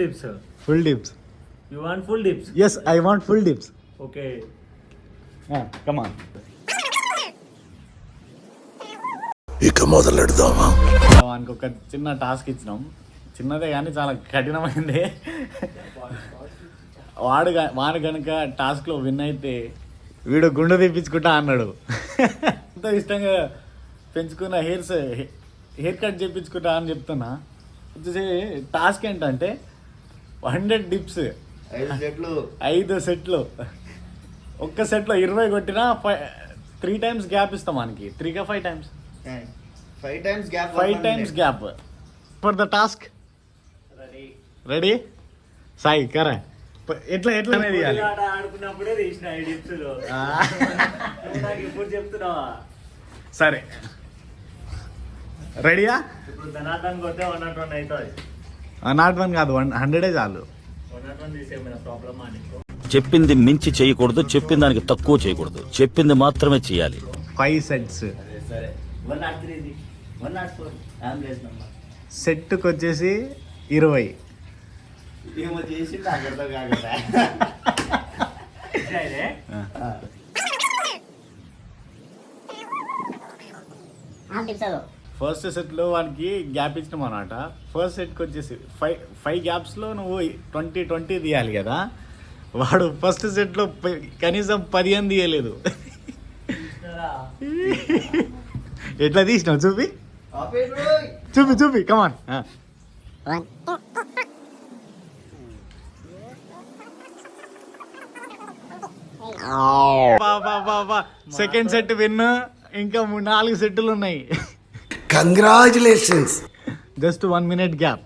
dips. Full dips. You want full dips? Yes, I want full dips. Okay. Come on. ఇక మొదలెడదామా? వానికి ఒక చిన్న task ఇచ్చినాం. చిన్నదే కానీ చాలా కఠినమైంది. వాడు కనుక టాస్క్లో విన్ అయితే వీడు గుండు తెప్పించుకుంటా అన్నాడు. ఎంతో ఇష్టంగా పెంచుకున్న హెయిర్ కట్ చేయించుకుంటా అని చెప్తున్నా. వచ్చేసి టాస్క్ ఏంటంటే 100 డిప్స్ 5 సెట్లు. ఒక్క సెట్లో 20 కొట్టినా 3 times గ్యాప్ ఇస్తాం మనకి. 3 or 5 times? 5 times gap for the task. Ready Sai కరా ఎట్లా ఆడుకున్నప్పుడే తీసిన ఈ డిప్స్ ఇప్పుడు చెప్తున్నావా? సరే రెడీయా? ఇప్పుడు ధనార్థం కొడితే 101 అవుతుంది. 101 కాదు 100 చాలు. 101 తీసేమైనా ప్రాబ్లమ్ అని చెప్పింది మించి చేయకూడదు, చెప్పిన దానికి తక్కువ చేయకూడదు, చెప్పింది మాత్రమే చేయాలి. 5 sets. సరే 103 104 సెట్కి వచ్చేసి 20. ఏమో చేసి నాకు అర్థం కాకదా. ఫస్ట్ సెట్లో వానికి గ్యాప్ ఇచ్చినాం అన్నమాట. ఫస్ట్ సెట్కి వచ్చేసి 5 గ్యాప్స్లో నువ్వు 20 తీయాలి కదా. వాడు ఫస్ట్ సెట్లో కనీసం 15 తీయలేదు. ఎట్లా తీసినావు చూపి చూపి కమాన్. Second set win. ఇంకా 4 సెట్లు ఉన్నాయి. కంగ్రాచులేషన్స్. Just 1 minute gap.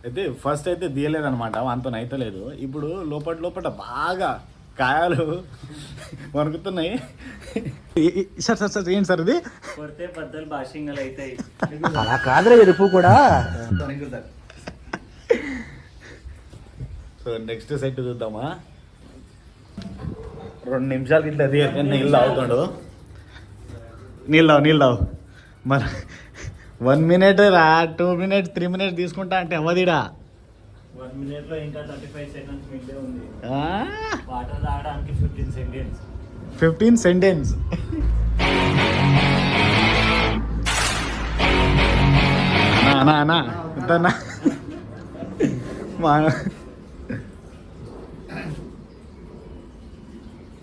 అయితే ఫస్ట్ అయితే తీయలేదనమాట, అంత అయితలేదు. ఇప్పుడు లోపల బాగా కాయాలు వణుకుతున్నాయి. సార్ ఏంటి సార్ ఇది? కొడితే బద్దలు భాషింగలు అవుతాయి. అలా కాదులే ఎరుపు కూడా. సో నెక్స్ట్ సెట్ చూద్దామా. 2 నిమిషాలకి ఇట్లా నీళ్ళు తాగుతాడు. నీళ్ళు తాగు మరి. 1 minute రా, 2 minutes 3 minutes తీసుకుంటా అంటే అవ్వదిడా. 1 minute లో ఇంకా 35 seconds మిగిలే ఉంది. వాటర్ తాగడానికి 15 seconds. 15 seconds. అన్నా ఎంతన్నా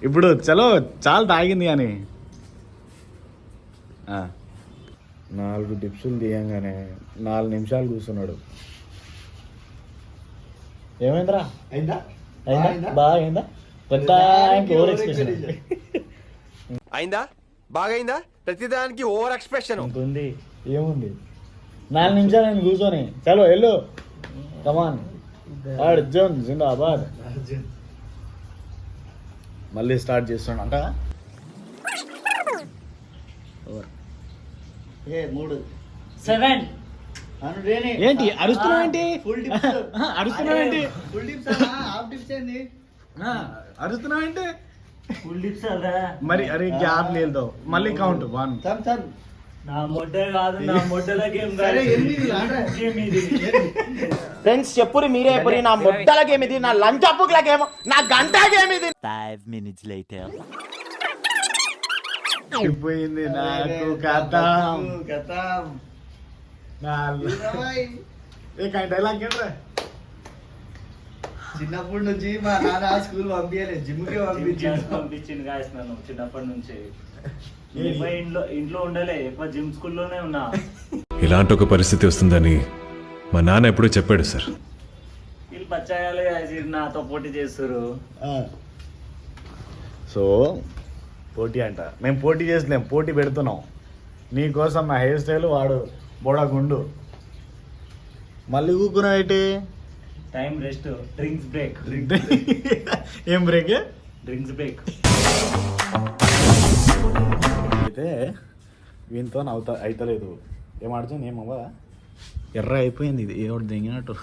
ఇప్పుడు చలో చాలా తాగింది కానీ 4 డిప్సులు తీయంగానే 4 నిమిషాలు కూర్చున్నాడు. ఏమైందిరా? అయిందా? బాగా అయిందా? ఓవర్ ఎక్స్ప్రెషన్ అయిందా? బాగైందా? ప్రతిదానికి ఓవర్ ఎక్స్ప్రెషన్ ఉంటుంది. ఏముంది 4 నిమిషాలు నేను కూర్చొని. చలో వెళ్ళు కమాన్. అర్జున్ జిందాబాద్. మళ్ళీ స్టార్ట్ చేస్తాడంట. 3 7 ఏంటి అరుస్తున్నావేంటి? అరుస్తున్నావేంటి? ఫుల్ డిప్స్ అదా మరి. అరే గ్యాప్ లేదు. మళ్ళీ కౌంట్ 1. నా మొడ్డ కాదు, నా మొడ్డల గేమ్ ఫ్రెండ్స్ చెప్పురి మీరే ఎప్పురి. నా మొట్టల గేమ్ ఇది, నా లంచ్ అప్పుల గేమ్, నా గంట గేమ్ ఇది. 5 minutes later అయిపోయింది నాకు కథం. డైలాగ్ ఏంట్రా? చిన్నప్పటి నుంచి మా నాన్న స్కూల్ పంపించలేదు, జిమ్ కి పంపించింది గాయస్ నన్ను చిన్నప్పటి నుంచి. ఇంట్లో ఉండలే, ఎక్కువ జిమ్ స్కూల్లోనే ఉన్నా. ఇలాంటి ఒక పరిస్థితి వస్తుందని మా నాన్న ఎప్పుడూ చెప్పాడు సార్. వీళ్ళు బచ్చాయాలి నాతో పోటీ చేస్తారు. సో పోటీ అంట. మేము పోటీ చేసలేం, పోటీ పెడుతున్నాం నీకోసం. నా హెయిర్ స్టైల్ వాడు బోడగుండు. మళ్ళీ కూకున్నావు ఏంటి? Time rest, drinks break. ఏం బ్రేక్? Drinks break. అయితే వీనితో అవుతలేదు. ఏమాడుతుంది ఏమవ్వా? ఎర్ర అయిపోయింది ఇది ఏడు దిగినట్టు.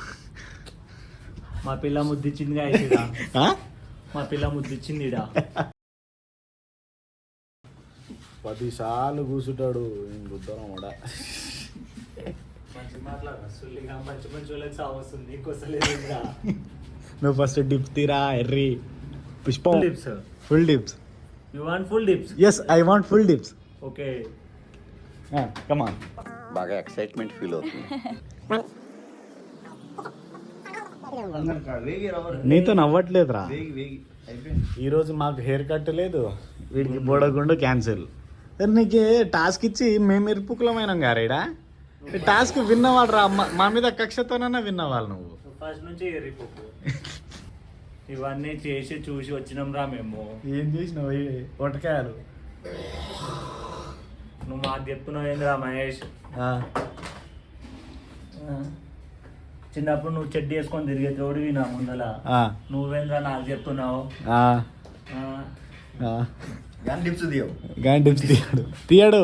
మా పిల్ల ముద్దిచ్చింది. మా పిల్ల ముద్దిచ్చింది. 10 సార్లు కూర్చుంటాడు. బుద్ధం కూడా మంచి మాట్లాడరా సుల్లిగా మంచి మంచి వాళ్ళకి సాగు వస్తుంది నీకు వస్తలేదు ఇంకా. నువ్వు ఫస్ట్ డిప్స్ తీరా ఎర్రి పుష్పం Full dips. Full dips You want full dips? Yes I want full dips Okay. Come on బాగా ఎక్సైట్మెంట్ ఫీల్ అవుతుంది. వేగి రవ్వ నీతో నవ్వట్లేదురా వేగి వేగి అయిపోయింది. ఈరోజు మాకు హెయిర్ కట్ లేదు, వీడికి బోడగుండు క్యాన్సిల్. నీకు టాస్క్ ఇచ్చి మేము ఇరుపుకులమైనాం గారేడా. టాస్క్ విన్నవాడు రా, మా మీద కక్షతోనన్నా విన్నవాళ్ళు నువ్వు. ఫస్ట్ నుంచి ఎర్రిపోకు. ఇవన్నీ చేసి చూసి వచ్చినాం రా మేము. ఏం చేసినావు వంటకాయలు? నువ్వు మాకు చెప్తున్నావు ఏందిరా మహేష్? చిన్నప్పుడు నువ్వు చెడ్డి వేసుకొని తిరిగే తోడివి నా ముందల. నువ్వేంద్రా నాకు చెప్తున్నావు? కానీ టిప్స్ దియవు. కానీ టిప్స్ తీయడు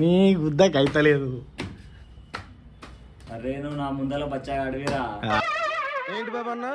నీ గుద్దకి అయితలేదు. అరే నువ్వు నా ముందల బచ్చాగా అడిగిరా. ఏంటి బాబన్నా